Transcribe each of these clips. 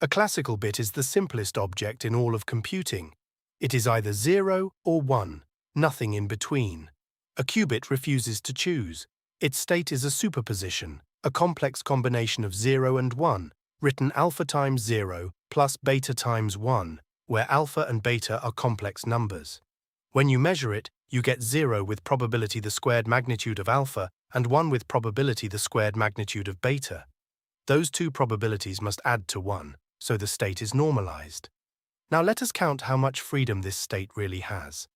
A classical bit is the simplest object in all of computing. It is either 0 or 1, nothing in between. A qubit refuses to choose. Its state is a superposition, a complex combination of 0 and 1, written alpha times 0 plus beta times 1, where alpha and beta are complex numbers. When you measure it, you get 0 with probability the squared magnitude of alpha and 1 with probability the squared magnitude of beta. Those two probabilities must add to 1, so the state is normalized. Now let us count how much freedom this state really has.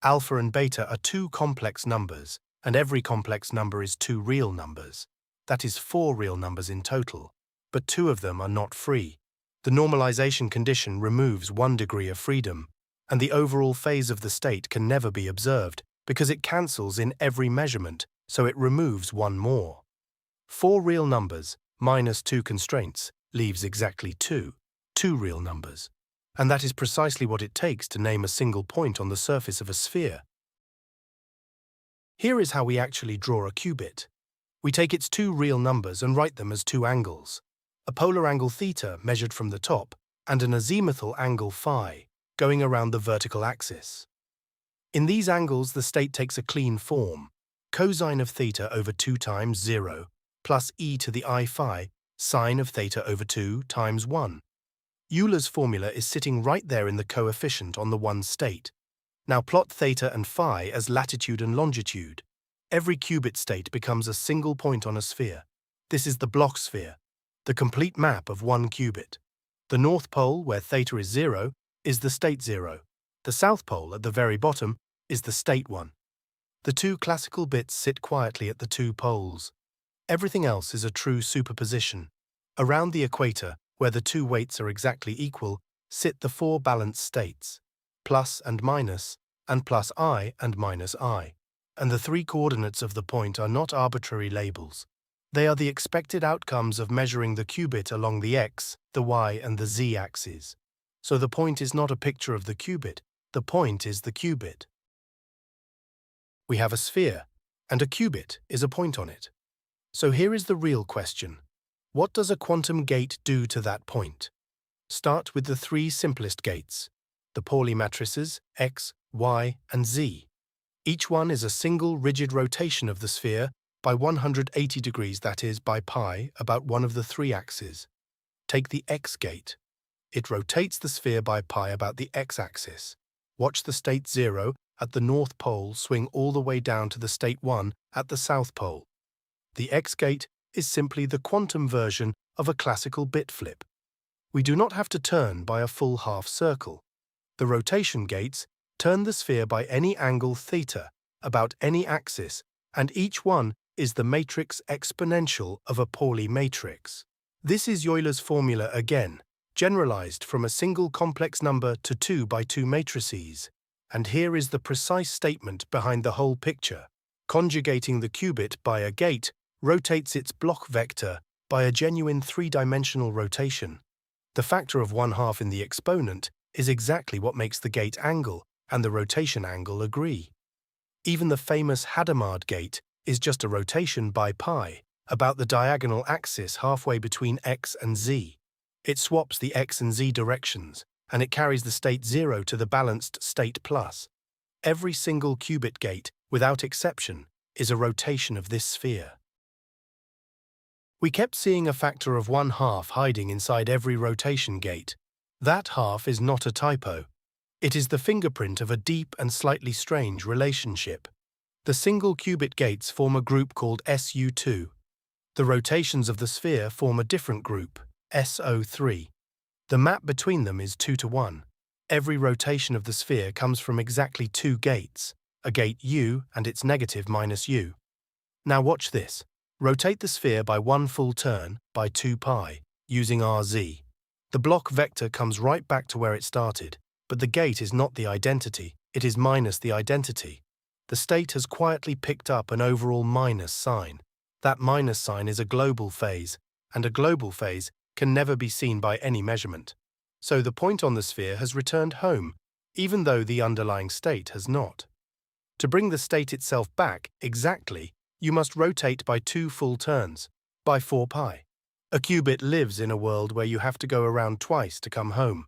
Alpha and beta are two complex numbers, and every complex number is two real numbers. That is 4 real numbers in total, but 2 of them are not free. The normalization condition removes 1 degree of freedom, and the overall phase of the state can never be observed because it cancels in every measurement, so it removes 1 more. 4 real numbers minus 2 constraints leaves exactly 2 real numbers. And that is precisely what it takes to name a single point on the surface of a sphere. Here is how we actually draw a qubit. We take its 2 real numbers and write them as 2 angles, a polar angle theta measured from the top and an azimuthal angle phi going around the vertical axis. In these angles, the state takes a clean form, cosine of theta over 2 times 0 plus e to the I phi sine of theta over 2 times 1. Euler's formula is sitting right there in the coefficient on the 1 state. Now plot theta and phi as latitude and longitude. Every qubit state becomes a single point on a sphere. This is the Bloch sphere, the complete map of 1 qubit. The north pole, where theta is 0, is the state 0. The south pole, at the very bottom, is the state 1. The 2 classical bits sit quietly at the 2 poles. Everything else is a true superposition. Around the equator, where the 2 weights are exactly equal, sit the 4 balanced states, plus and plus I and minus I. And the 3 coordinates of the point are not arbitrary labels. They are the expected outcomes of measuring the qubit along the x, the y, and the z axes. So the point is not a picture of the qubit, the point is the qubit. We have a sphere, and a qubit is a point on it. So here is the real question. What does a quantum gate do to that point? Start with the 3 simplest gates, the Pauli matrices x, y, and z. Each one is a single rigid rotation of the sphere by 180 degrees, that is, by pi, about one of the 3 axes. Take the x gate. It rotates the sphere by pi about the x-axis. Watch the state 0 at the north pole swing all the way down to the state 1 at the south pole. The x gate is simply the quantum version of a classical bit flip. We do not have to turn by a full half circle. The rotation gates turn the sphere by any angle theta about any axis, and each one is the matrix exponential of a Pauli matrix. This is Euler's formula again, generalized from a single complex number to 2 by 2 matrices. And here is the precise statement behind the whole picture. Conjugating the qubit by a gate rotates its Bloch vector by a genuine 3-dimensional rotation. The factor of 1/2 in the exponent is exactly what makes the gate angle and the rotation angle agree. Even the famous Hadamard gate is just a rotation by pi about the diagonal axis halfway between x and z. It swaps the x and z directions, and it carries the state 0 to the balanced state plus. Every single qubit gate, without exception, is a rotation of this sphere. We kept seeing a factor of 1/2 hiding inside every rotation gate. That half is not a typo. It is the fingerprint of a deep and slightly strange relationship. The single qubit gates form a group called SU2. The rotations of the sphere form a different group, SO3. The map between them is 2 to 1. Every rotation of the sphere comes from exactly 2 gates, a gate U and its negative minus U. Now watch this. Rotate the sphere by 1 full turn by 2 pi, using RZ. The Bloch vector comes right back to where it started, but the gate is not the identity, it is minus the identity. The state has quietly picked up an overall minus sign. That minus sign is a global phase, and a global phase can never be seen by any measurement. So the point on the sphere has returned home, even though the underlying state has not. To bring the state itself back exactly, you must rotate by 2 full turns, by 4 pi. A qubit lives in a world where you have to go around twice to come home.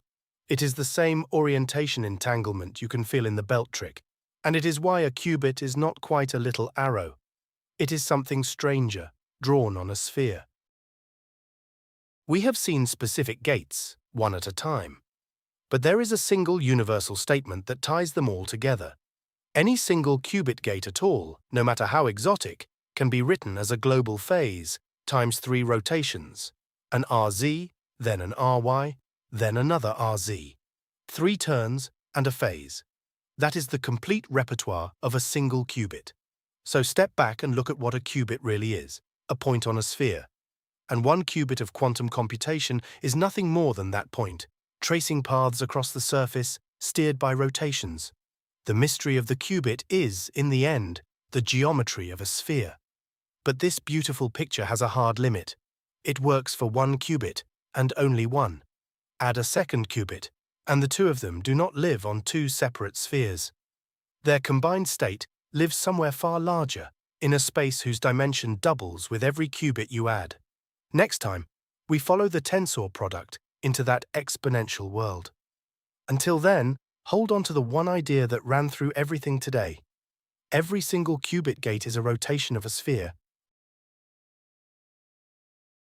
It is the same orientation entanglement you can feel in the belt trick, and it is why a qubit is not quite a little arrow. It is something stranger, drawn on a sphere. We have seen specific gates, one at a time. But there is a single universal statement that ties them all together. Any single qubit gate at all, no matter how exotic, can be written as a global phase times 3 rotations, an RZ, then an RY, then another RZ, 3 turns and a phase. That is the complete repertoire of a single qubit. So step back and look at what a qubit really is, a point on a sphere. And 1 qubit of quantum computation is nothing more than that point, tracing paths across the surface, steered by rotations. The mystery of the qubit is, in the end, the geometry of a sphere. But this beautiful picture has a hard limit. It works for 1 qubit, and only one. Add a second qubit, and the two of them do not live on 2 separate spheres. Their combined state lives somewhere far larger, in a space whose dimension doubles with every qubit you add. Next time, we follow the tensor product into that exponential world. Until then, hold on to the one idea that ran through everything today. Every single qubit gate is a rotation of a sphere,